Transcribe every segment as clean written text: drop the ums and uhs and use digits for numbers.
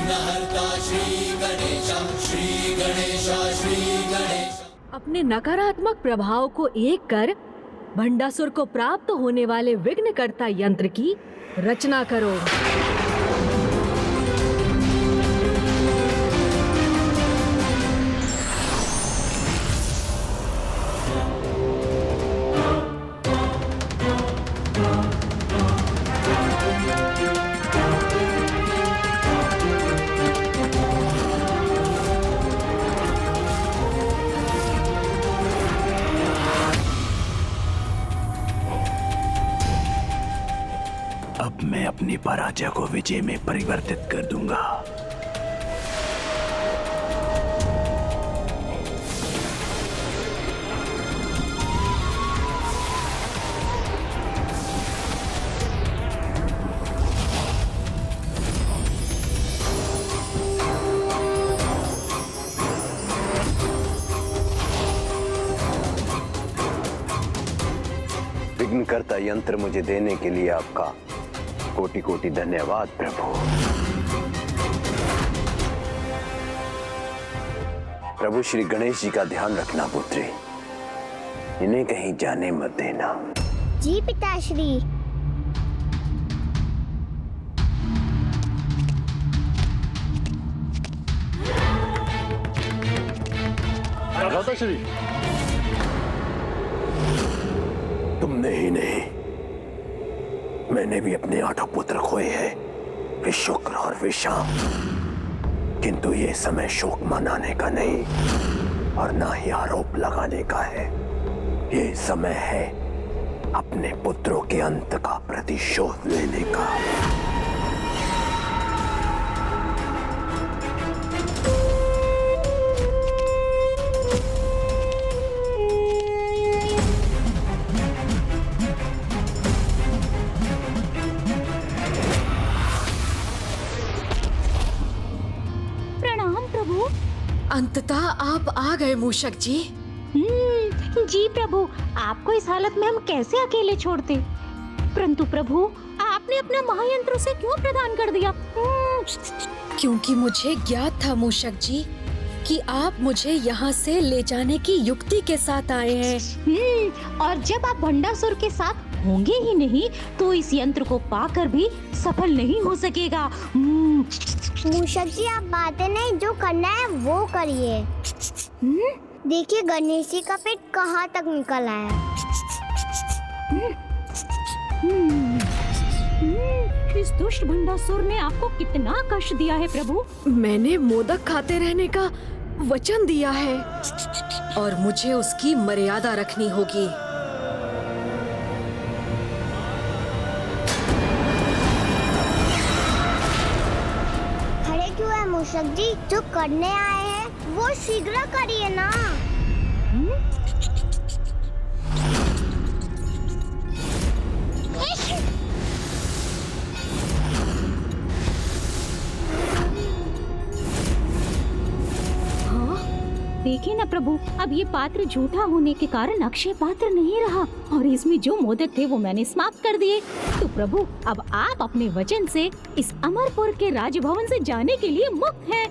विघ्नहर्ता श्री गणेश, श्री गणेश, श्री गणेश। अपने नकारात्मक प्रभाव को एक कर भंडासुर को प्राप्त होने वाले विघ्नकर्ता यंत्र की रचना करो। अब मैं अपनी पराजय को विजय में परिवर्तित कर दूंगा। विघ्नकर्ता यंत्र मुझे देने के लिए आपका कोटि कोटि धन्यवाद प्रभु। प्रभु श्री गणेश जी का ध्यान रखना पुत्री, इन्हें कहीं जाने मत देना। जी पिताश्री। माताश्री, तुमने ही नहीं, मैंने भी अपने 8 पुत्र खोए हैं, वे शुक्र और वे शाम। किंतु ये समय शोक मनाने का नहीं और ना ही आरोप लगाने का है। ये समय है अपने पुत्रों के अंत का प्रतिशोध लेने का। अंततः आप आ गए मूषक जी। जी प्रभु, आपको इस हालत में हम कैसे अकेले छोड़ते? परंतु प्रभु, आपने अपना महायंत्र उसे क्यों प्रदान कर दिया? क्योंकि मुझे ज्ञात था मूषक जी कि आप मुझे यहाँ से ले जाने की युक्ति के साथ आए हैं। और जब आप भंडासुर के साथ होंगे ही नहीं तो इस यंत्र को पाकर भी सफल नहीं हो सकेगा। मूषक जी, आप बातें नहीं, जो करना है वो करिए। देखिए गणेश जी का पेट कहाँ तक निकल आया। इस दुष्ट भंडासुर ने आपको कितना कष्ट दिया है प्रभु? मैंने मोदक खाते रहने का वचन दिया है और मुझे उसकी मर्यादा रखनी होगी। मूषक जी, जो करने आए हैं वो शीघ्र करिए ना। देखिए ना प्रभु, अब ये पात्र झूठा होने के कारण अक्षय पात्र नहीं रहा और इसमें जो मोदक थे वो मैंने समाप्त कर दिए। तो प्रभु, अब आप अपने वचन से इस अमरपुर के राजभवन से जाने के लिए मुक्त हैं।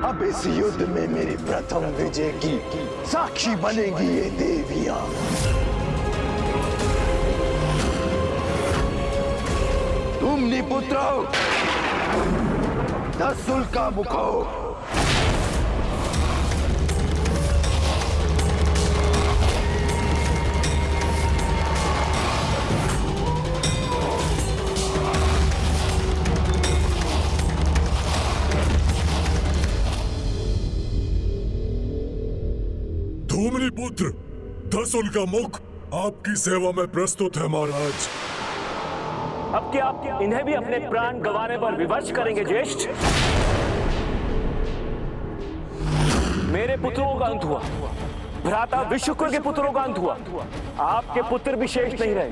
अब इस युद्ध में मेरी प्रथम विजय की साक्षी बनेगी ये देवियां। तुम निपुत्रो, दसुल का मुखो, धूमनी पुत्र दसुल का मुख आपकी सेवा में प्रस्तुत है महाराज। अब क्या आप इन्हें भी अपने प्राण गंवाने पर विवश करेंगे ज्येष्ठ? मेरे पुत्रों का अंत हुआ, भ्राता विश्वकर के पुत्रों का अंत हुआ, आपके पुत्र भी शेष नहीं रहे,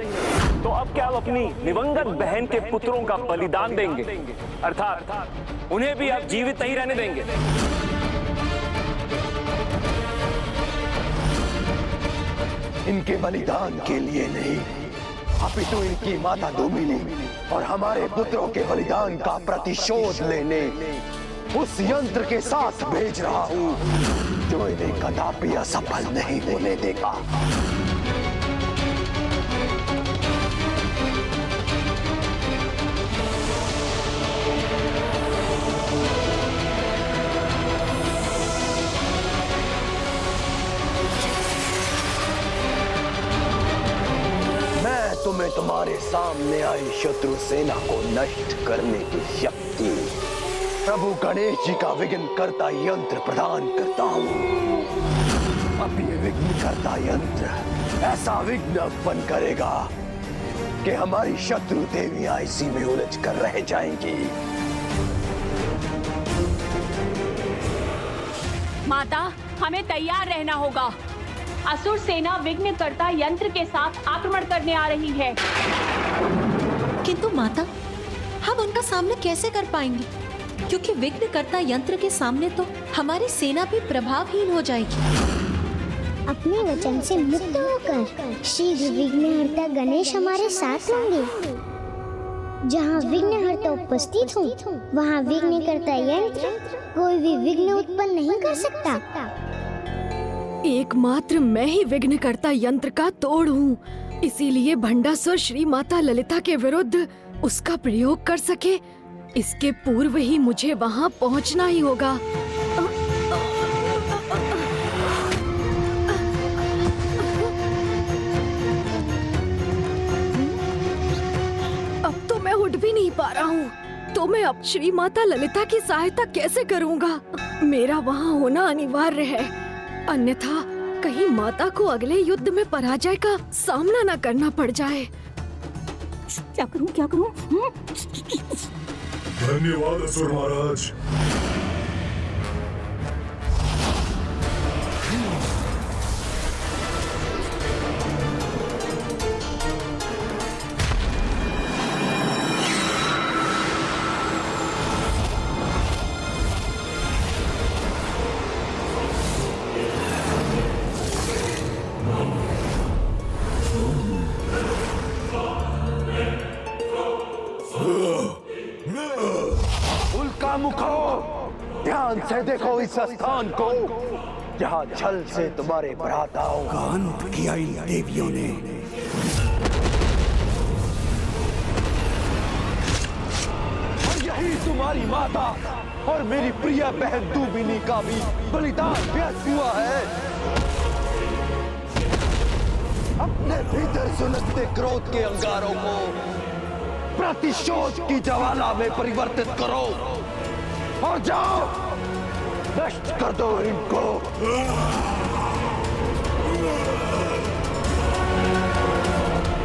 तो अब क्या आप अपनी दिवंगत बहन के पुत्रों का बलिदान देंगे, अर्थात उन्हें भी आप जीवित नहीं रहने देंगे? इनके बलिदान के लिए नहीं, अपितु इनकी माता धूमिली और हमारे पुत्रों के बलिदान का प्रतिशोध लेने उस यंत्र के साथ भेज रहा हूं जो इन्हें कदापि असफल नहीं होने देगा। मैं तुम्हें तुम्हारे सामने आई शत्रु सेना को नष्ट करने की शक्ति प्रभु गणेश जी का विघ्न करता यंत्र प्रदान करता हूँ। अब ये विघ्न करता यंत्र ऐसा विघ्न उत्पन्न करेगा कि हमारी शत्रु देवियां इसी में उलझ कर रह जाएंगी। माता, हमें तैयार रहना होगा। असुर सेना विघ्नकर्ता यंत्र के साथ आक्रमण करने आ रही है। किंतु माता, हम उनका सामना कैसे कर पाएंगे? क्योंकि विघ्नकर्ता यंत्र के सामने तो हमारी सेना भी प्रभावहीन हो जाएगी। अपने वचन से मुक्त होकर शीघ्र विघ्नहर्ता गणेश हमारे साथ होंगे। जहाँ विघ्नहर्ता उपस्थित हो, वहाँ विघ्नकर्ता यंत्र कोई भी विघ्न उत्पन्न नहीं कर सकता। एकमात्र मैं ही विघ्नकर्ता यंत्र का तोड़ हूँ, इसीलिए भंडासुर श्री माता ललिता के विरुद्ध उसका प्रयोग कर सके, इसके पूर्व ही मुझे वहाँ पहुँचना ही होगा। अब तो मैं उठ भी नहीं पा रहा हूँ, तो मैं अब श्री माता ललिता की सहायता कैसे करूँगा? मेरा वहाँ होना अनिवार्य है, अन्यथा कहीं माता को अगले युद्ध में पराजय का सामना न करना पड़ जाए। क्या करूं, क्या करूं? धन्यवाद असुर महाराज। ध्यान से देखो इस स्थान को, जहाँ छल से तुम्हारे भ्राताओं का अंत किया इन देवियों ने। और यही तुम्हारी माता और मेरी प्रिय बहन दूबिनी का भी बलिदान व्यर्थ हुआ है। अपने भीतर सुलगते क्रोध के अंगारों को प्रतिशोध की ज्वाला में परिवर्तित करो और जाओ, नष्ट कर दो इनको।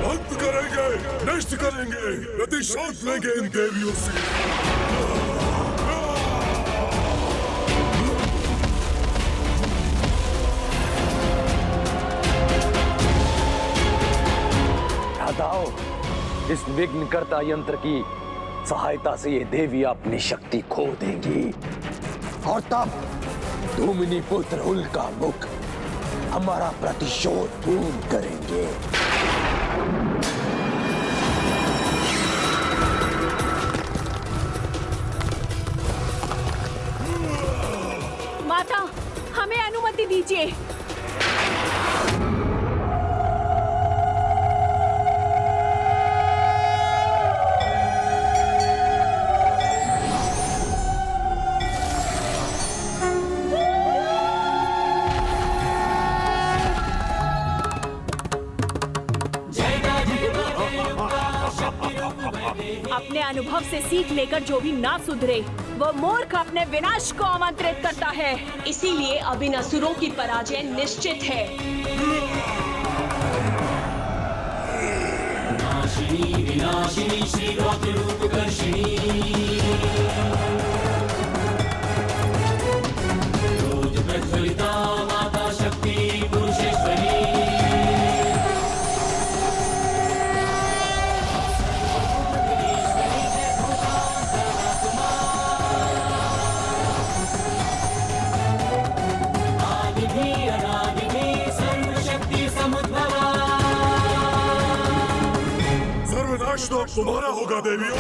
अंत करेंगे, नष्ट करेंगे, प्रतिशोध लेंगे इन देवियों से। हटाओ, इस विघ्नकर्ता यंत्र की सहायता से ये देवी अपनी शक्ति खो देंगी और तब धूमिनी पुत्र उल्का मुख हमारा प्रतिशोध पूर्ण करेंगे। माता, हमें अनुमति दीजिए। अपने अनुभव से सीख लेकर जो भी ना सुधरे, वो मूर्ख अपने विनाश को आमंत्रित करता है। इसीलिए अब इन असुरों की पराजय निश्चित है। विनाशिनी विनाशिनी श्री रौद्र रूपकर्षिणी, रोज प्रज्वलिता माता शक्ति। तो अब तुम्हारा होगा देवियों।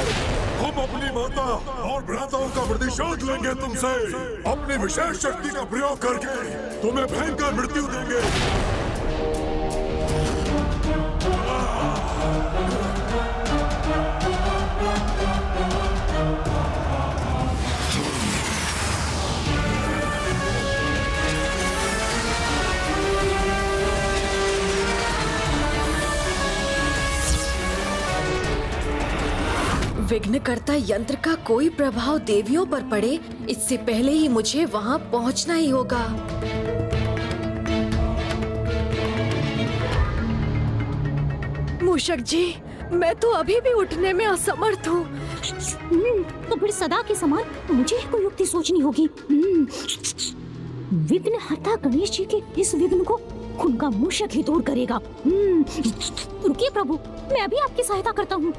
हम अपनी माता और भ्राताओं का प्रतिशोध लेंगे तुमसे। अपनी विशेष शक्ति का प्रयोग करके तुम्हें भयंकर मृत्यु देंगे। विघ्नकर्ता यंत्र का कोई प्रभाव देवियों पर पड़े, इससे पहले ही मुझे वहां पहुंचना ही होगा। मूषक जी, मैं तो अभी भी उठने में असमर्थ हूँ। तो फिर सदा के समान मुझे ही कोई युक्ति सोचनी होगी। विघ्नहर्ता गणेश जी के इस विघ्न को उनका मूषक ही दूर करेगा। रुकिए प्रभु, मैं अभी आपकी सहायता करता हूँ।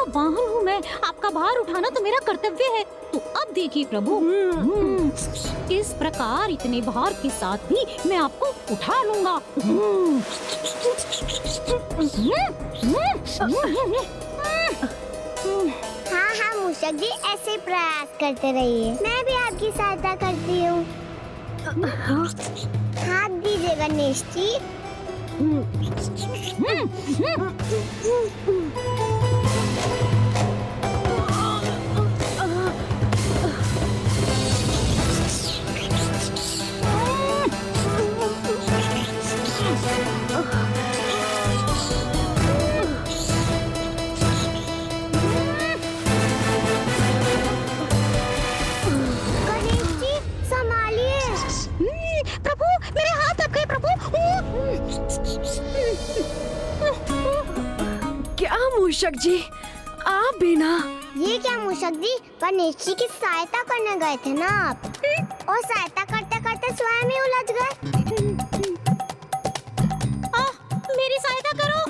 वाहन हूँ मैं, आपका भार उठाना तो मेरा कर्तव्य है। तो अब देखिए प्रभु, इस प्रकार इतने भार के साथ भी मैं आपको उठा लूंगा। हाँ हाँ मूषक जी, ऐसे प्रयास करते रहिए, मैं भी आपकी सहायता करती हूँ। हाथ दीजिए गणेश जी। क्या मूषक जी, आप भी ना? ये क्या मूषक जी, गणेश जी की सहायता करने गए थे ना आप, और सहायता करते करते स्वयं ही उलझ गए। मेरी सहायता करो।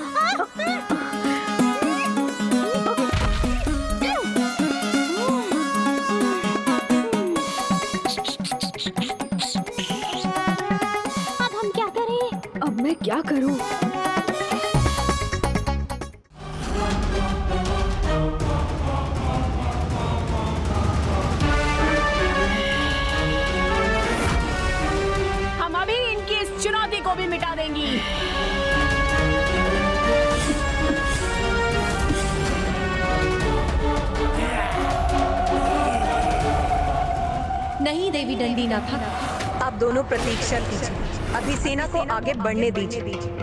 अब हम क्या करें? अब मैं क्या करूं? चुनौती को भी मिटा देंगी। नहीं देवी दंडीनाथ, आप दोनों प्रतीक्षा कीजिए, अभी सेना को आगे बढ़ने दीजिए।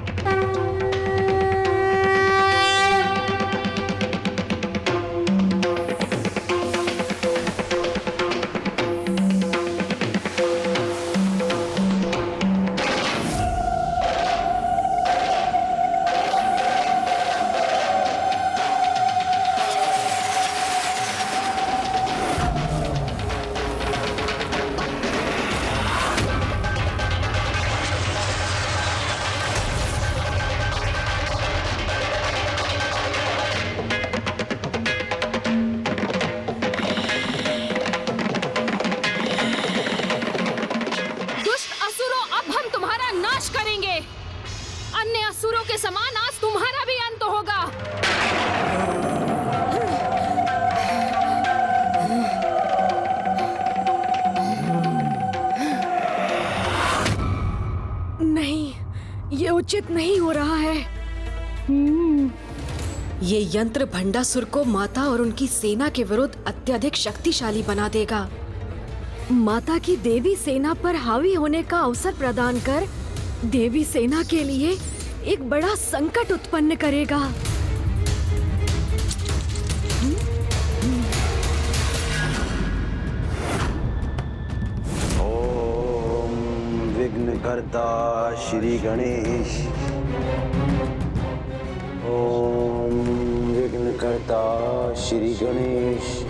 अन्य असुरों के समान आज तुम्हारा भी अंत होगा। नहीं, ये उचित नहीं हो रहा है। ये यंत्र भंडासुर को माता और उनकी सेना के विरुद्ध अत्यधिक शक्तिशाली बना देगा। माता की देवी सेना पर हावी होने का अवसर प्रदान कर देवी सेना के लिए एक बड़ा संकट उत्पन्न करेगा। विघ्नकर्ता श्री गणेश। ओम विघ्नकर्ता श्री गणेश।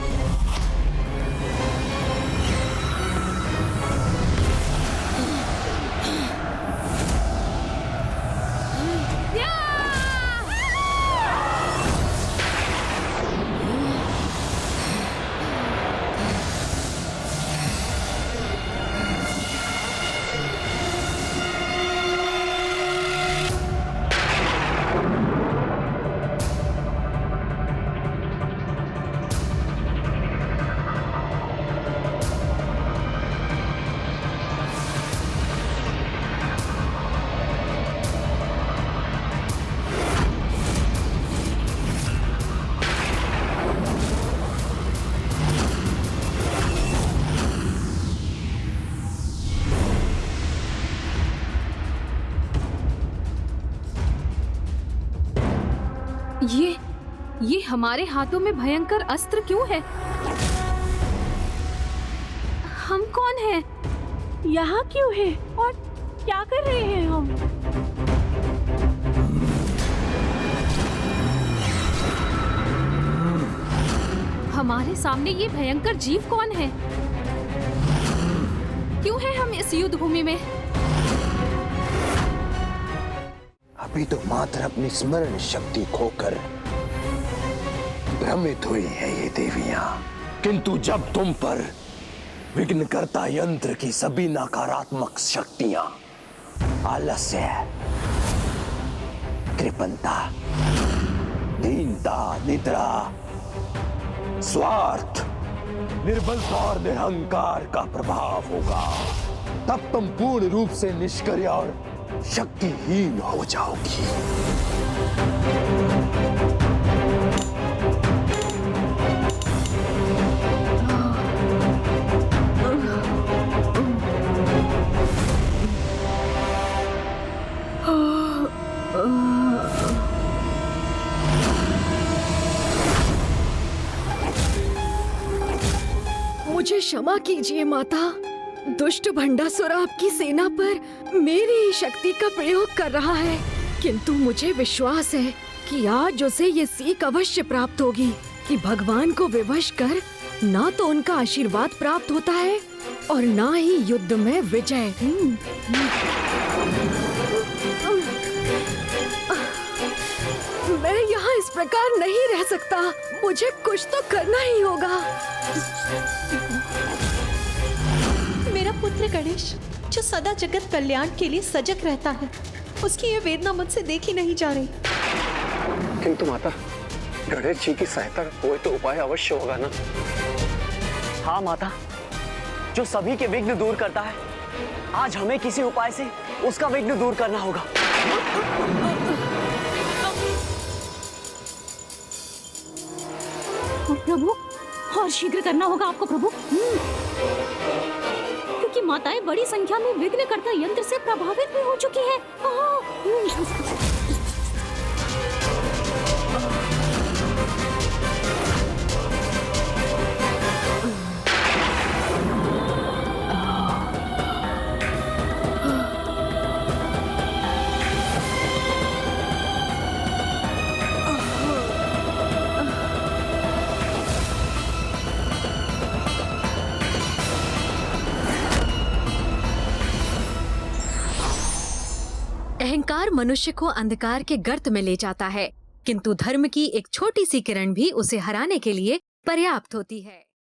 ये हमारे हाथों में भयंकर अस्त्र क्यों है? हम कौन हैं? यहाँ क्यों है और क्या कर रहे हैं हम? हमारे सामने ये भयंकर जीव कौन है? क्यों है हम इस युद्ध भूमि में? अभी तो मात्र अपनी स्मरण शक्ति खोकर भ्रमित हुई है ये देवियां, किंतु जब तुम पर विघ्नकर्ता यंत्र की सभी नकारात्मक शक्तियां, आलस्य, कृपणता, दीनता, निद्रा, स्वार्थ, निर्बलता और निरहंकार का प्रभाव होगा, तब तुम पूर्ण रूप से निष्क्रिय और शक्तिहीन हो जाओगी। मुझे क्षमा कीजिए माता। दुष्ट भंडासुर आपकी सेना पर मेरी ही शक्ति का प्रयोग कर रहा है, किंतु मुझे विश्वास है कि आज उसे ये सीख अवश्य प्राप्त होगी कि भगवान को विवश कर ना तो उनका आशीर्वाद प्राप्त होता है और ना ही युद्ध में विजय। मैं यहाँ इस प्रकार नहीं रह सकता, मुझे कुछ तो करना ही होगा। मेरा पुत्र गणेश, जो सदा जगत कल्याण के लिए सजग रहता है, उसकी ये वेदना मुझसे देखी नहीं जा रही। किंतु माता, गणेश जी की सहायता का कोई तो उपाय अवश्य होगा ना? हाँ माता, जो सभी के विघ्न दूर करता है, आज हमें किसी उपाय से उसका विघ्न दूर करना होगा। प्रभु, और शीघ्र करना होगा आपको प्रभु, क्योंकि माताएं बड़ी संख्या में विघ्नकर्ता यंत्र से प्रभावित भी हो चुकी हैं। अहंकार मनुष्य को अंधकार के गर्त में ले जाता है, किंतु धर्म की एक छोटी सी किरण भी उसे हराने के लिए पर्याप्त होती है।